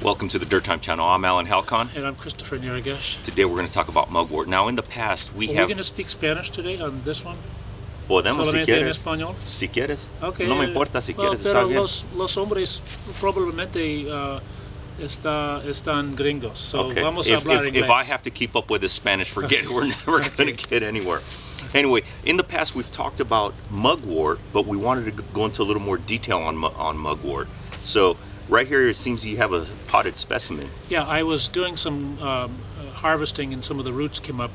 Welcome to the Dirt Time channel. I'm Alan Halcon. And I'm Christopher Niragesh. Today we're going to talk about mugwort. Now in the past we Are have... we going to speak Spanish today on this one? Podemos si ¿Solamente en quieres. español? Si quieres. Okay. No me importa si quieres, pero está bien. los hombres probablemente están gringos, so Okay. vamos a hablar inglés. If I have to keep up with this Spanish, forget it. We're never going to get anywhere. Anyway, in the past we've talked about mugwort, but we wanted to go into a little more detail on mugwort. So right here it seems you have a potted specimen. Yeah, I was doing some harvesting and some of the roots came up,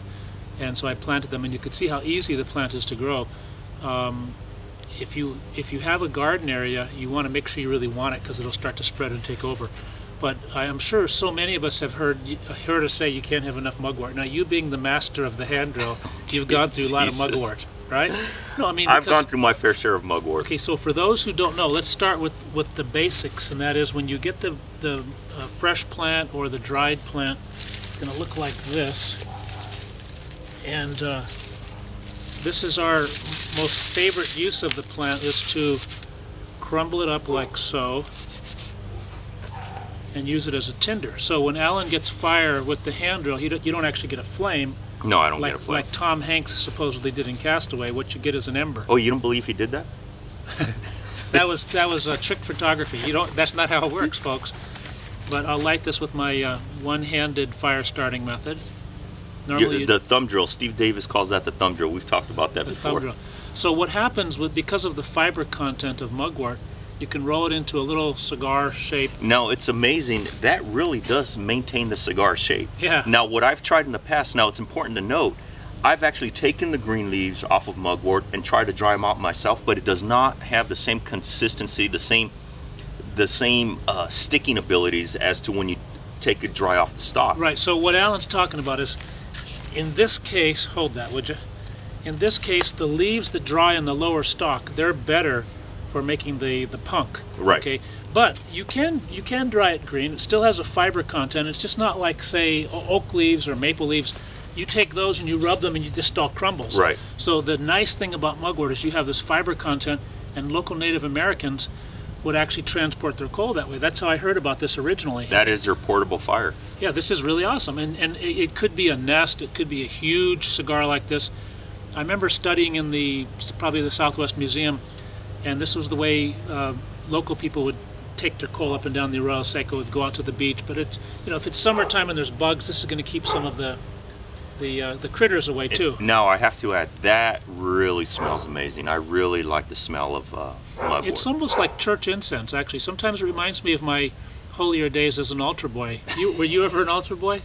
and so I planted them, and you could see how easy the plant is to grow. If you have a garden area, you want to make sure you really want it because it'll start to spread and take over. But I am sure so many of us have heard us say you can't have enough mugwort. Now, you being the master of the hand drill, you've gone through a lot of mugwort, right? No, I mean, I've gone through my fair share of mugwort. Okay, so for those who don't know, let's start with the basics, and that is when you get the fresh plant or the dried plant, it's going to look like this. And this is our most favorite use of the plant, is to crumble it up like so and use it as a tinder. So when Alan gets fire with the hand drill, you don't actually get a flame. No, I don't get a flame. Like Tom Hanks supposedly did in Castaway. What you get is an ember. Oh, you don't believe he did that? That was a trick photography. That's not how it works, folks. But I'll light this with my one-handed fire starting method. Normally the thumb drill. Steve Davis calls that the thumb drill. We've talked about that before. Thumb drill. So what happens because of the fiber content of mugwort, you can roll it into a little cigar shape. Now it's amazing, that really does maintain the cigar shape. Yeah. Now what I've tried in the past, now it's important to note, I've actually taken the green leaves off of mugwort and tried to dry them out myself, but it does not have the same consistency, the same sticking abilities as to when you take it dry off the stalk. Right, so what Alan's talking about is, in this case, hold that, would you? In this case, the leaves that dry on the lower stalk, they're better for making the punk. Right. Okay, but you can dry it green. It still has a fiber content. It's just not like, say, oak leaves or maple leaves. You take those and you rub them and the stalk crumbles. Right. So the nice thing about mugwort is you have this fiber content, and local Native Americans would actually transport their coal that way. That's how I heard about this originally. That is their portable fire. Yeah, this is really awesome. And it could be a nest. It could be a huge cigar like this. I remember studying in probably the Southwest Museum, and this was the way local people would take their coal up and down the Arroyo Seco, would go out to the beach. But it's, if it's summertime and there's bugs, this is going to keep some of the critters away too. Now I have to add, that really smells amazing. I really like the smell of mugwort. It's almost like church incense, actually. Sometimes it reminds me of my holier days as an altar boy. Were you ever an altar boy?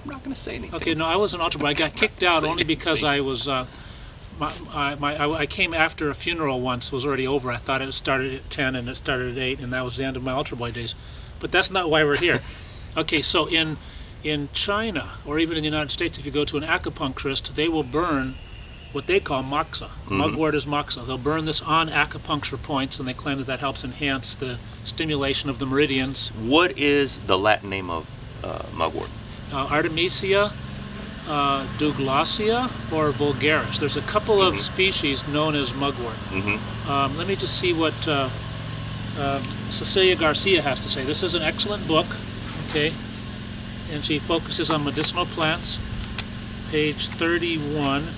I'm not going to say anything. Okay, no, I was an altar boy. I got kicked out only because I was. I came after a funeral once. It was already over. I thought it started at 10 and it started at 8, and that was the end of my altar boy days. But that's not why we're here. Okay, so in China, or even in the United States, if you go to an acupuncturist, they will burn what they call moxa. Mugwort is moxa. They'll burn this on acupuncture points, and they claim that helps enhance the stimulation of the meridians. What is the Latin name of mugwort? Artemisia douglasia or vulgaris. There's a couple of species known as mugwort. Let me just see what Cecilia Garcia has to say. This is an excellent book, okay, and she focuses on medicinal plants. Page 31.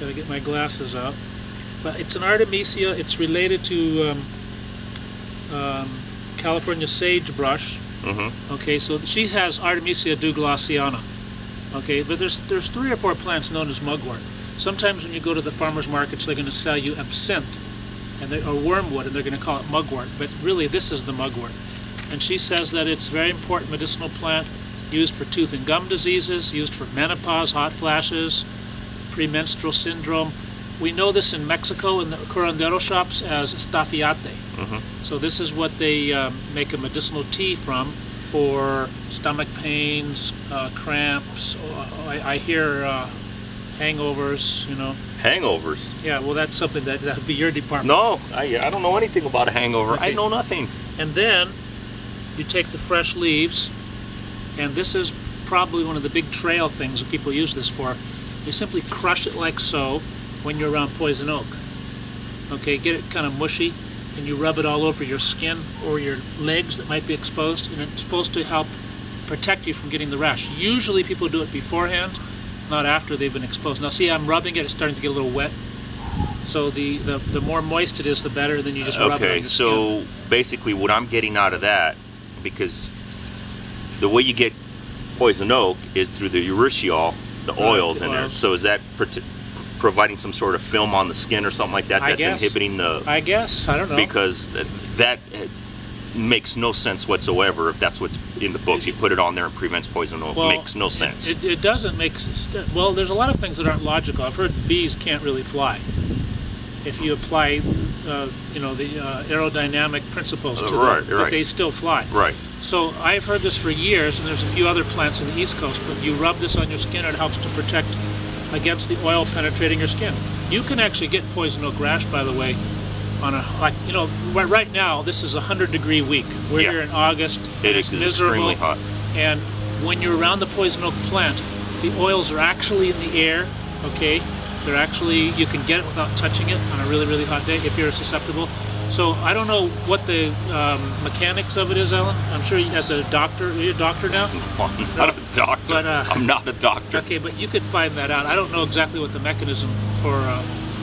Gotta get my glasses out. But it's an Artemisia. It's related to California sagebrush. Okay, so she has Artemisia douglasiana. Okay, but there's 3 or 4 plants known as mugwort. Sometimes when you go to the farmers markets, they're going to sell you absinthe or wormwood, and they're going to call it mugwort. But really, this is the mugwort. And she says that it's a very important medicinal plant, used for tooth and gum diseases, used for menopause, hot flashes, premenstrual syndrome. We know this in Mexico in the curandero shops as estafiate. So this is what they make a medicinal tea from for stomach pains, cramps. I hear hangovers, Hangovers? Yeah, well, that's something that would be your department. No, I don't know anything about a hangover. Okay. I know nothing. And then you take the fresh leaves, and this is probably one of the big trail things that people use this for. You simply crush it like so when you're around poison oak. Okay, get it kind of mushy, and you rub it all over your skin or your legs that might be exposed, and it's supposed to help protect you from getting the rash. Usually people do it beforehand, not after they've been exposed. Now see, I'm rubbing it, it's starting to get a little wet. So the more moist it is, the better. Then you just rub it on your skin. So basically what I'm getting out of that, because the way you get poison oak is through the urushiol, the oils in there. So is that providing some sort of film on the skin or something like that that's inhibiting the... I guess, I don't know. Because that makes no sense whatsoever if that's what's in the books. You put it on there and prevents poison oak. Well, makes no sense. It doesn't make sense. Well, there's a lot of things that aren't logical. I've heard bees can't really fly. If you apply, you know, the aerodynamic principles to them, but they still fly. Right. So I've heard this for years, and there's a few other plants in the East Coast, but you rub this on your skin, and it helps to protect against the oil penetrating your skin. You can actually get poison oak rash, by the way, on a, like, you know, right now, this is a 100-degree week. We're here in August. It is miserable, extremely hot. And when you're around the poison oak plant, the oils are actually in the air, okay? They're actually, you can get it without touching it on a really, really hot day if you're susceptible. So I don't know what the mechanics of it is, Ellen. I'm sure as a doctor, are you a doctor now? No, I'm not a doctor. But, I'm not a doctor. Okay, but you could find that out. I don't know exactly what the mechanism for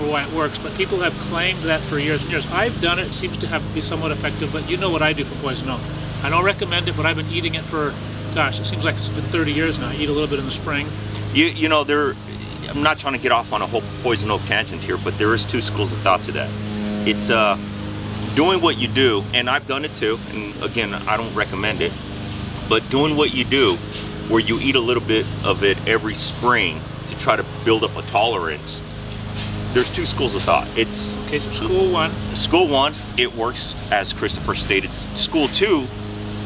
why it works, but people have claimed that for years and years. I've done it. It seems to be somewhat effective, but you know what I do for poison oak. I don't recommend it, but I've been eating it for, gosh, it seems like it's been 30 years now. I eat a little bit in the spring. You know, I'm not trying to get off on a whole poison oak tangent here, but there is two schools of thought to that. It's doing what you do, and I've done it too, and again, I don't recommend it, but doing what you do, where you eat a little bit of it every spring to try to build up a tolerance. There's two schools of thought. It's okay, so school one. School one, it works as Christopher stated. School two,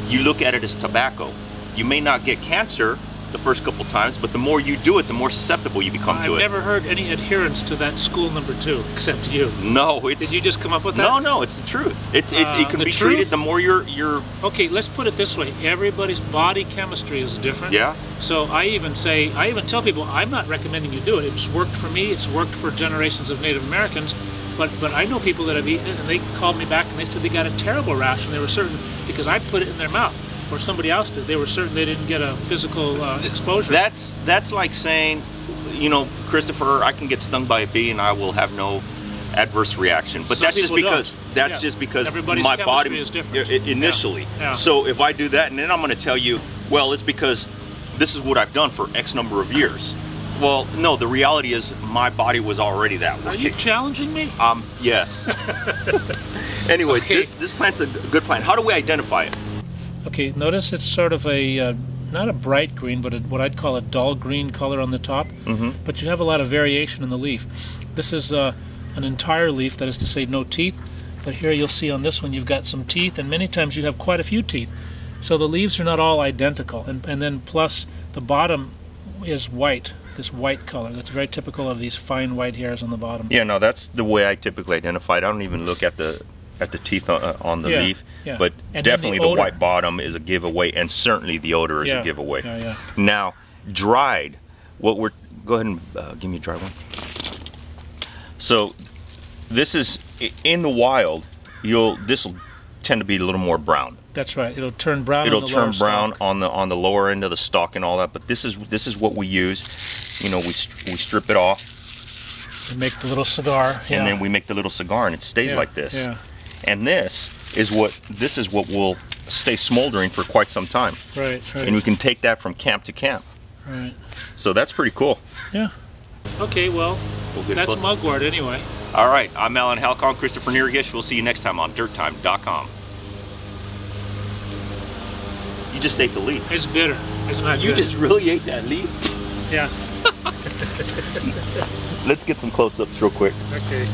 you look at it as tobacco. You may not get cancer the first couple times, but the more you do it, the more susceptible you become to it. I've never heard any adherence to that school number 2, except you. No, it's... Did you just come up with that? No, it's the truth. It can be treated the more you're... Okay, let's put it this way. Everybody's body chemistry is different. Yeah. So I even tell people, I'm not recommending you do it. It's worked for me, it's worked for generations of Native Americans, but I know people that have eaten it, and they called me back and they said they got a terrible rash, and they were certain, because I put it in their mouth, or somebody else did, they were certain they didn't get a physical exposure. That's like saying, you know, Christopher, I can get stung by a bee and I will have no adverse reaction. But that's just because my body is different initially. Yeah. So if I do that, and then I'm going to tell you, well, it's because this is what I've done for X number of years. Well, no, the reality is my body was already that way. Are you challenging me? Yes. Anyway, okay. This plant's a good plant. How do we identify it? Okay, notice it's sort of a, not a bright green, but what I'd call a dull green color on the top. Mm-hmm. But you have a lot of variation in the leaf. This is an entire leaf, that is to say no teeth. But here you'll see on this one you've got some teeth, and many times you have quite a few teeth. So the leaves are not all identical. And then plus the bottom is white, this white color. That's very typical of these fine white hairs on the bottom. Yeah, no, that's the way I typically identify it. I don't even look at the teeth on the leaf, but definitely the white bottom is a giveaway, and certainly the odor is a giveaway. Now, dried, go ahead and give me a dry one. So this is in the wild. This will tend to be a little more brown. That's right. It'll turn brown. It'll turn brown on the lower end of the stalk and all that. But this is what we use. You know, we strip it off. We make the little cigar. And then we make the little cigar, and it stays like this. Yeah. And this is what will stay smoldering for quite some time. Right. And we can take that from camp to camp. Right. So that's pretty cool. Yeah. Okay, well that's mugwort anyway. All right, I'm Alan Halcon, Christopher Nirigish. We'll see you next time on DirtTime.com. You just ate the leaf. It's bitter. It's not good. You just really ate that leaf? Yeah. Let's get some close-ups real quick. Okay.